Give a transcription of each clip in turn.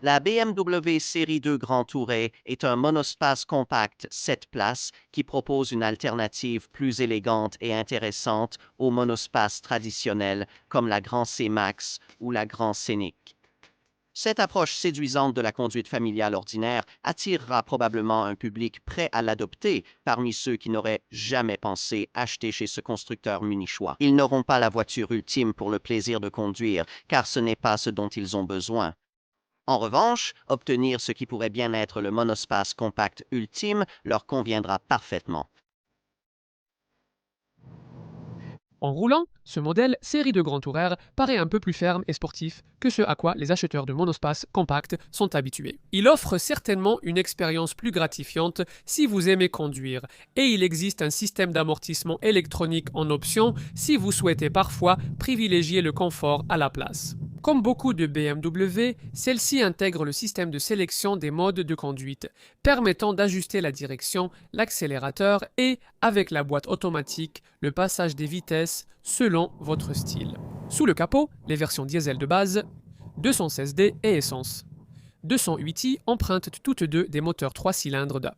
La BMW Série 2 Grand Tourer est un monospace compact 7 places qui propose une alternative plus élégante et intéressante aux monospaces traditionnels comme la Grand C-Max ou la Grand Scénic. Cette approche séduisante de la conduite familiale ordinaire attirera probablement un public prêt à l'adopter parmi ceux qui n'auraient jamais pensé acheter chez ce constructeur munichois. Ils n'auront pas la voiture ultime pour le plaisir de conduire, car ce n'est pas ce dont ils ont besoin. En revanche, obtenir ce qui pourrait bien être le monospace compact ultime leur conviendra parfaitement. En roulant, ce modèle série de Grand Tourer paraît un peu plus ferme et sportif que ce à quoi les acheteurs de monospace compact sont habitués. Il offre certainement une expérience plus gratifiante si vous aimez conduire, et il existe un système d'amortissement électronique en option si vous souhaitez parfois privilégier le confort à la place. Comme beaucoup de BMW, celle-ci intègre le système de sélection des modes de conduite, permettant d'ajuster la direction, l'accélérateur et, avec la boîte automatique, le passage des vitesses selon votre style. Sous le capot, les versions diesel de base, 216D et essence. 208i empruntent toutes deux des moteurs 3 cylindres de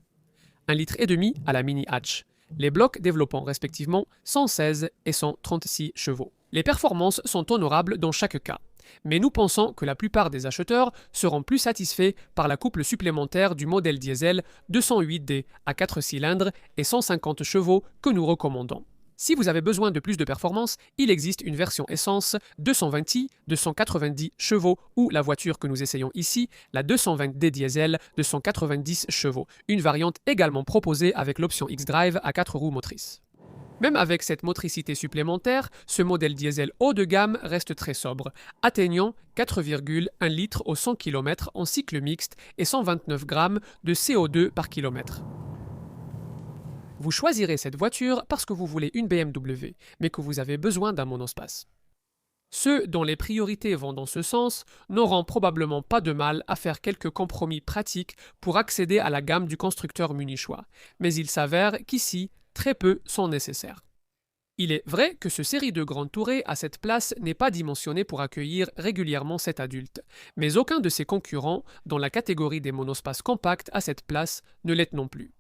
1,5 litre à la mini hatch, les blocs développant respectivement 116 et 136 chevaux. Les performances sont honorables dans chaque cas, mais nous pensons que la plupart des acheteurs seront plus satisfaits par la couple supplémentaire du modèle diesel 208D à 4 cylindres et 150 chevaux que nous recommandons. Si vous avez besoin de plus de performance, il existe une version essence 220i de 190 chevaux ou la voiture que nous essayons ici, la 220D diesel de 190 chevaux, une variante également proposée avec l'option X-Drive à 4 roues motrices. Même avec cette motricité supplémentaire, ce modèle diesel haut de gamme reste très sobre, atteignant 4,1 litres au 100 km en cycle mixte et 129 grammes de CO2 par kilomètre. Vous choisirez cette voiture parce que vous voulez une BMW, mais que vous avez besoin d'un monospace. Ceux dont les priorités vont dans ce sens n'auront probablement pas de mal à faire quelques compromis pratiques pour accéder à la gamme du constructeur munichois, mais il s'avère qu'ici, très peu sont nécessaires. Il est vrai que ce série de Grand Tourer à cette place n'est pas dimensionné pour accueillir régulièrement cet adulte, mais aucun de ses concurrents dans la catégorie des monospaces compacts à cette place ne l'est non plus.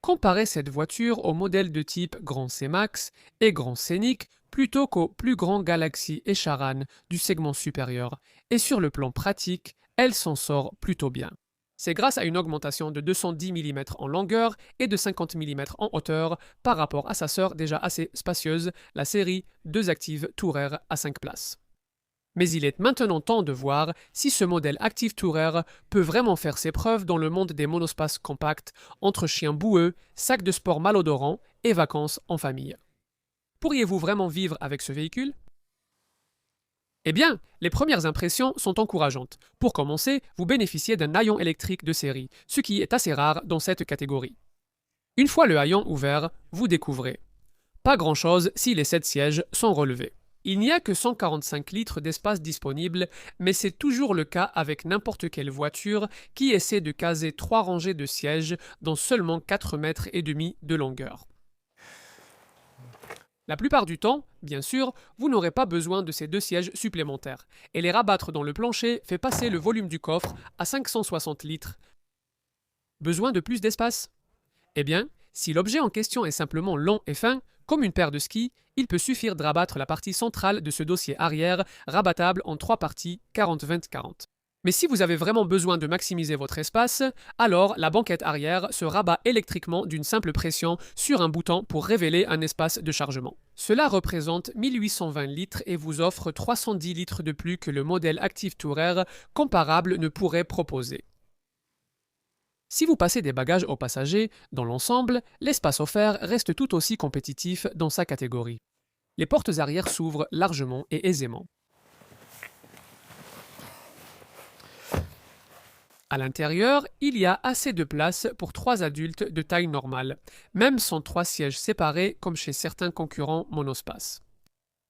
Comparez cette voiture aux modèles de type Grand C-Max et Grand Scénic plutôt qu'au plus grand Galaxy et Charan du segment supérieur, et sur le plan pratique, elle s'en sort plutôt bien. C'est grâce à une augmentation de 210 mm en longueur et de 50 mm en hauteur par rapport à sa sœur déjà assez spacieuse, la série 2 Active Tourer à 5 places. Mais il est maintenant temps de voir si ce modèle Active Tourer peut vraiment faire ses preuves dans le monde des monospaces compacts entre chiens boueux, sacs de sport malodorants et vacances en famille. Pourriez-vous vraiment vivre avec ce véhicule ? Eh bien, les premières impressions sont encourageantes. Pour commencer, vous bénéficiez d'un haillon électrique de série, ce qui est assez rare dans cette catégorie. Une fois le haillon ouvert, vous découvrez pas grand-chose si les 7 sièges sont relevés. Il n'y a que 145 litres d'espace disponible, mais c'est toujours le cas avec n'importe quelle voiture qui essaie de caser 3 rangées de sièges dans seulement 4,5 mètres de longueur. La plupart du temps, bien sûr, vous n'aurez pas besoin de ces 2 sièges supplémentaires, et les rabattre dans le plancher fait passer le volume du coffre à 560 litres. Besoin de plus d'espace ? Eh bien, si l'objet en question est simplement long et fin, comme une paire de skis, il peut suffire de rabattre la partie centrale de ce dossier arrière, rabattable en 3 parties 40-20-40. Mais si vous avez vraiment besoin de maximiser votre espace, alors la banquette arrière se rabat électriquement d'une simple pression sur un bouton pour révéler un espace de chargement. Cela représente 1820 litres et vous offre 310 litres de plus que le modèle Active Tourer comparable ne pourrait proposer. Si vous passez des bagages aux passagers, dans l'ensemble, l'espace offert reste tout aussi compétitif dans sa catégorie. Les portes arrière s'ouvrent largement et aisément. À l'intérieur, il y a assez de place pour 3 adultes de taille normale, même sans 3 sièges séparés comme chez certains concurrents monospace.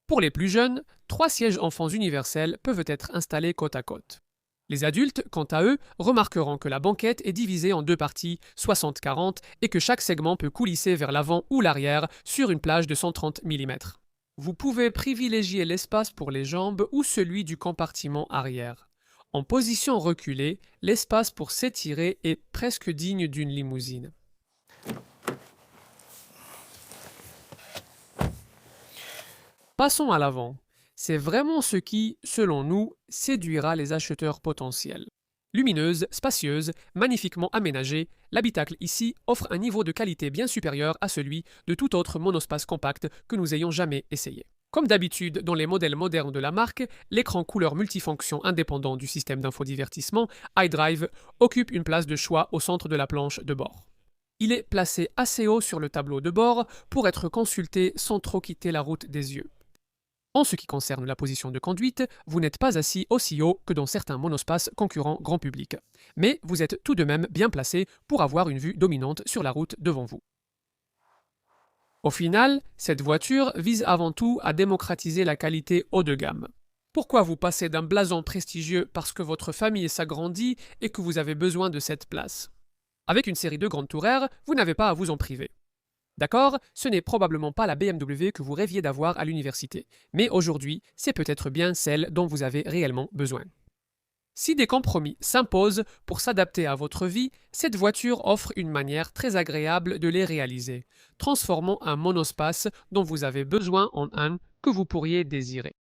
Pour les plus jeunes, 3 sièges enfants universels peuvent être installés côte à côte. Les adultes, quant à eux, remarqueront que la banquette est divisée en 2 parties 60-40 et que chaque segment peut coulisser vers l'avant ou l'arrière sur une plage de 130 mm. Vous pouvez privilégier l'espace pour les jambes ou celui du compartiment arrière. En position reculée, l'espace pour s'étirer est presque digne d'une limousine. Passons à l'avant. C'est vraiment ce qui, selon nous, séduira les acheteurs potentiels. Lumineuse, spacieuse, magnifiquement aménagée, l'habitacle ici offre un niveau de qualité bien supérieur à celui de tout autre monospace compact que nous ayons jamais essayé. Comme d'habitude dans les modèles modernes de la marque, l'écran couleur multifonction indépendant du système d'infodivertissement iDrive occupe une place de choix au centre de la planche de bord. Il est placé assez haut sur le tableau de bord pour être consulté sans trop quitter la route des yeux. En ce qui concerne la position de conduite, vous n'êtes pas assis aussi haut que dans certains monospaces concurrents grand public, mais vous êtes tout de même bien placé pour avoir une vue dominante sur la route devant vous. Au final, cette voiture vise avant tout à démocratiser la qualité haut de gamme. Pourquoi vous passez d'un blason prestigieux parce que votre famille s'agrandit et que vous avez besoin de cette place? Avec une série de grandes touraires, vous n'avez pas à vous en priver. D'accord, ce n'est probablement pas la BMW que vous rêviez d'avoir à l'université, mais aujourd'hui, c'est peut-être bien celle dont vous avez réellement besoin. Si des compromis s'imposent pour s'adapter à votre vie, cette voiture offre une manière très agréable de les réaliser, transformant un monospace dont vous avez besoin en un que vous pourriez désirer.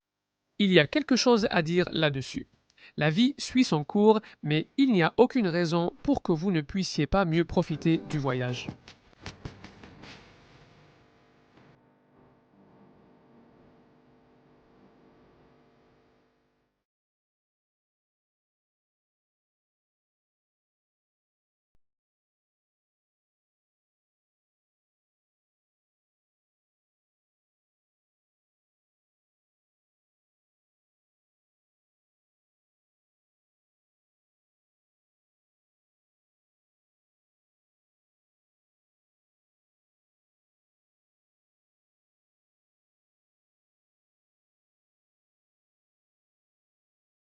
Il y a quelque chose à dire là-dessus. La vie suit son cours, mais il n'y a aucune raison pour que vous ne puissiez pas mieux profiter du voyage.